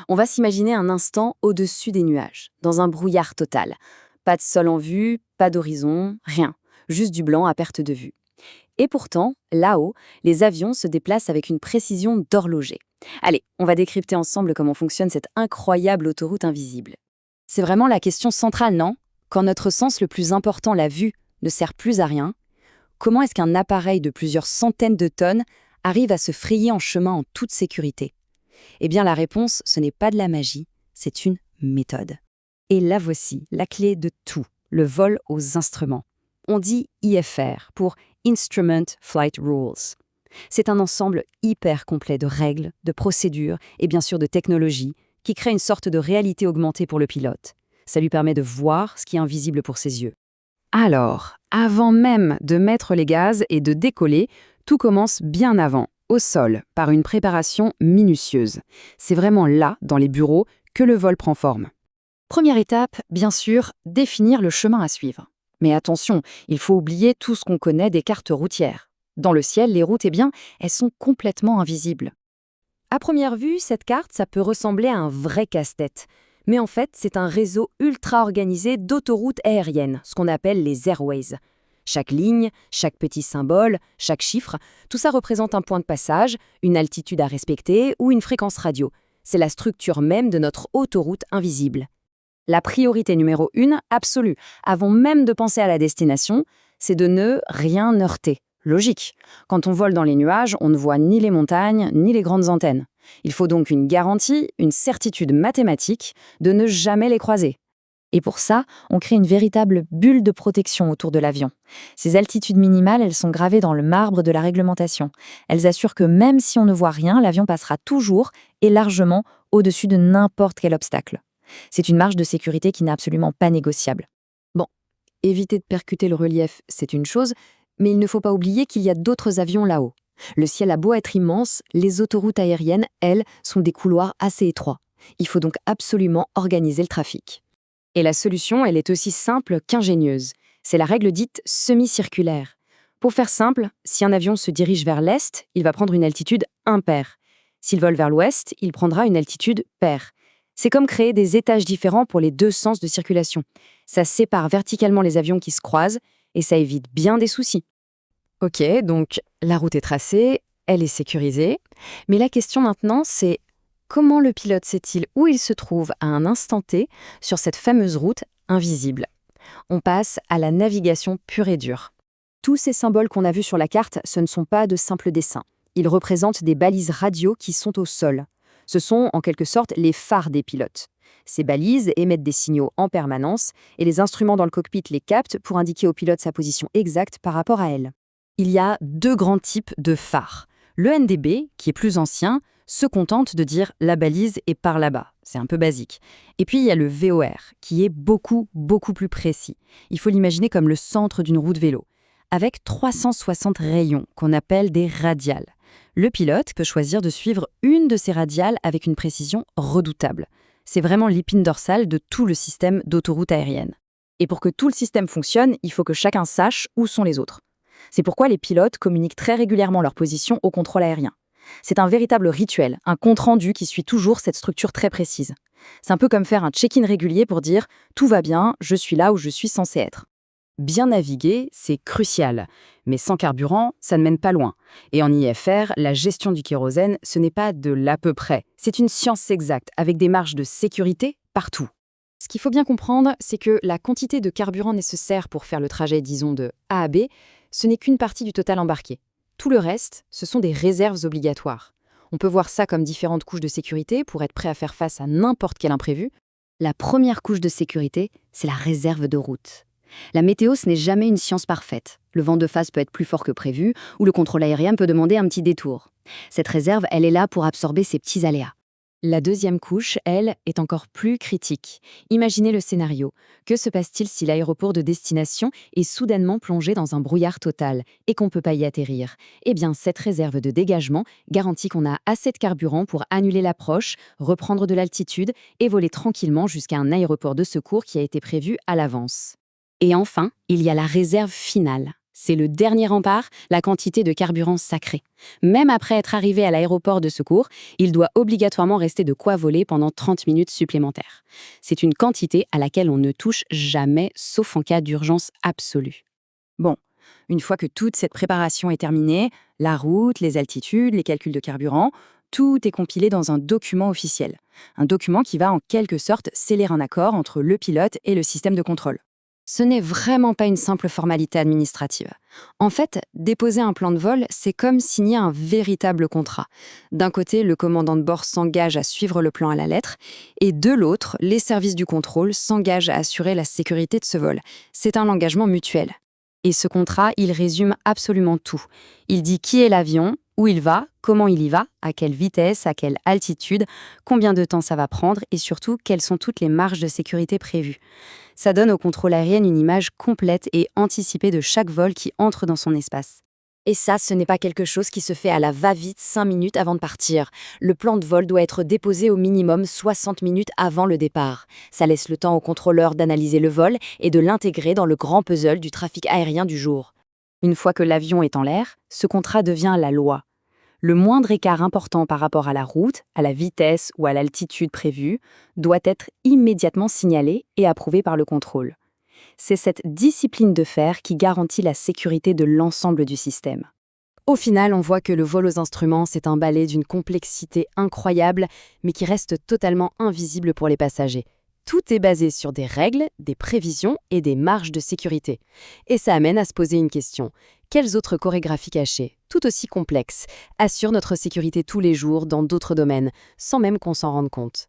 On va s'imaginer un instant au-dessus des nuages, dans un brouillard total. Pas de sol en vue, pas d'horizon, rien. Juste du blanc à perte de vue. Et pourtant, là-haut, les avions se déplacent avec une précision d'horloger. Allez, on va décrypter ensemble comment fonctionne cette incroyable autoroute invisible. C'est vraiment la question centrale, non? Quand notre sens le plus important, la vue, ne sert plus à rien, comment est-ce qu'un appareil de plusieurs centaines de tonnes arrive à se frayer en chemin en toute sécurité? Eh bien, la réponse, ce n'est pas de la magie, c'est une méthode. Et là voici la clé de tout, le vol aux instruments. On dit IFR pour Instrument Flight Rules. C'est un ensemble hyper complet de règles, de procédures et bien sûr de technologies qui crée une sorte de réalité augmentée pour le pilote. Ça lui permet de voir ce qui est invisible pour ses yeux. Alors, avant même de mettre les gaz et de décoller, tout commence bien avant, au sol, par une préparation minutieuse. C'est vraiment là, dans les bureaux, que le vol prend forme. Première étape, bien sûr, définir le chemin à suivre. Mais attention, il faut oublier tout ce qu'on connaît des cartes routières. Dans le ciel, les routes, elles sont complètement invisibles. À première vue, cette carte, ça peut ressembler à un vrai casse-tête. Mais en fait, c'est un réseau ultra organisé d'autoroutes aériennes, ce qu'on appelle les airways. Chaque ligne, chaque petit symbole, chaque chiffre, tout ça représente un point de passage, une altitude à respecter ou une fréquence radio. C'est la structure même de notre autoroute invisible. La priorité numéro 1, absolue, avant même de penser à la destination, c'est de ne rien heurter. Logique. Quand on vole dans les nuages, on ne voit ni les montagnes, ni les grandes antennes. Il faut donc une garantie, une certitude mathématique de ne jamais les croiser. Et pour ça, on crée une véritable bulle de protection autour de l'avion. Ces altitudes minimales, elles sont gravées dans le marbre de la réglementation. Elles assurent que même si on ne voit rien, l'avion passera toujours et largement au-dessus de n'importe quel obstacle. C'est une marge de sécurité qui n'est absolument pas négociable. Bon, éviter de percuter le relief, c'est une chose, mais il ne faut pas oublier qu'il y a d'autres avions là-haut. Le ciel a beau être immense, les autoroutes aériennes, elles, sont des couloirs assez étroits. Il faut donc absolument organiser le trafic. Et la solution, elle est aussi simple qu'ingénieuse. C'est la règle dite semi-circulaire. Pour faire simple, si un avion se dirige vers l'est, il va prendre une altitude impaire. S'il vole vers l'ouest, il prendra une altitude paire. C'est comme créer des étages différents pour les deux sens de circulation. Ça sépare verticalement les avions qui se croisent et ça évite bien des soucis. Ok, donc la route est tracée, elle est sécurisée. Mais la question maintenant, c'est comment le pilote sait-il où il se trouve à un instant T sur cette fameuse route invisible? On passe à la navigation pure et dure. Tous ces symboles qu'on a vus sur la carte, ce ne sont pas de simples dessins. Ils représentent des balises radio qui sont au sol. Ce sont en quelque sorte les phares des pilotes. Ces balises émettent des signaux en permanence et les instruments dans le cockpit les captent pour indiquer au pilote sa position exacte par rapport à elle. Il y a deux grands types de phares. Le NDB, qui est plus ancien, se contente de dire la balise est par là-bas. C'est un peu basique. Et puis il y a le VOR, qui est beaucoup plus précis. Il faut l'imaginer comme le centre d'une roue de vélo, avec 360 rayons qu'on appelle des radiales. Le pilote peut choisir de suivre une de ces radiales avec une précision redoutable. C'est vraiment l'épine dorsale de tout le système d'autoroute aérienne. Et pour que tout le système fonctionne, il faut que chacun sache où sont les autres. C'est pourquoi les pilotes communiquent très régulièrement leur position au contrôle aérien. C'est un véritable rituel, un compte-rendu qui suit toujours cette structure très précise. C'est un peu comme faire un check-in régulier pour dire « tout va bien, je suis là où je suis censé être ». Bien naviguer, c'est crucial. Mais sans carburant, ça ne mène pas loin. Et en IFR, la gestion du kérosène, ce n'est pas de l'à peu près. C'est une science exacte, avec des marges de sécurité partout. Ce qu'il faut bien comprendre, c'est que la quantité de carburant nécessaire pour faire le trajet, disons, de A à B, ce n'est qu'une partie du total embarqué. Tout le reste, ce sont des réserves obligatoires. On peut voir ça comme différentes couches de sécurité pour être prêt à faire face à n'importe quel imprévu. La première couche de sécurité, c'est la réserve de route. La météo, ce n'est jamais une science parfaite. Le vent de face peut être plus fort que prévu, ou le contrôle aérien peut demander un petit détour. Cette réserve, elle est là pour absorber ces petits aléas. La deuxième couche, elle, est encore plus critique. Imaginez le scénario. Que se passe-t-il si l'aéroport de destination est soudainement plongé dans un brouillard total et qu'on ne peut pas y atterrir? Eh bien, cette réserve de dégagement garantit qu'on a assez de carburant pour annuler l'approche, reprendre de l'altitude et voler tranquillement jusqu'à un aéroport de secours qui a été prévu à l'avance. Et enfin, il y a la réserve finale. C'est le dernier rempart, la quantité de carburant sacré. Même après être arrivé à l'aéroport de secours, il doit obligatoirement rester de quoi voler pendant 30 minutes supplémentaires. C'est une quantité à laquelle on ne touche jamais, sauf en cas d'urgence absolue. Bon, une fois que toute cette préparation est terminée, la route, les altitudes, les calculs de carburant, tout est compilé dans un document officiel. Un document qui va en quelque sorte sceller un accord entre le pilote et le système de contrôle. Ce n'est vraiment pas une simple formalité administrative. En fait, déposer un plan de vol, c'est comme signer un véritable contrat. D'un côté, le commandant de bord s'engage à suivre le plan à la lettre, et de l'autre, les services du contrôle s'engagent à assurer la sécurité de ce vol. C'est un engagement mutuel. Et ce contrat, il résume absolument tout. Il dit qui est l'avion, où il va, comment il y va, à quelle vitesse, à quelle altitude, combien de temps ça va prendre et surtout quelles sont toutes les marges de sécurité prévues. Ça donne au contrôle aérien une image complète et anticipée de chaque vol qui entre dans son espace. Et ça, ce n'est pas quelque chose qui se fait à la va-vite 5 minutes avant de partir. Le plan de vol doit être déposé au minimum 60 minutes avant le départ. Ça laisse le temps au contrôleur d'analyser le vol et de l'intégrer dans le grand puzzle du trafic aérien du jour. Une fois que l'avion est en l'air, ce contrat devient la loi. Le moindre écart important par rapport à la route, à la vitesse ou à l'altitude prévue doit être immédiatement signalé et approuvé par le contrôle. C'est cette discipline de fer qui garantit la sécurité de l'ensemble du système. Au final, on voit que le vol aux instruments, c'est un ballet d'une complexité incroyable, mais qui reste totalement invisible pour les passagers. Tout est basé sur des règles, des prévisions et des marges de sécurité. Et ça amène à se poser une question. Quelles autres chorégraphies cachées, tout aussi complexes, assurent notre sécurité tous les jours dans d'autres domaines, sans même qu'on s'en rende compte ?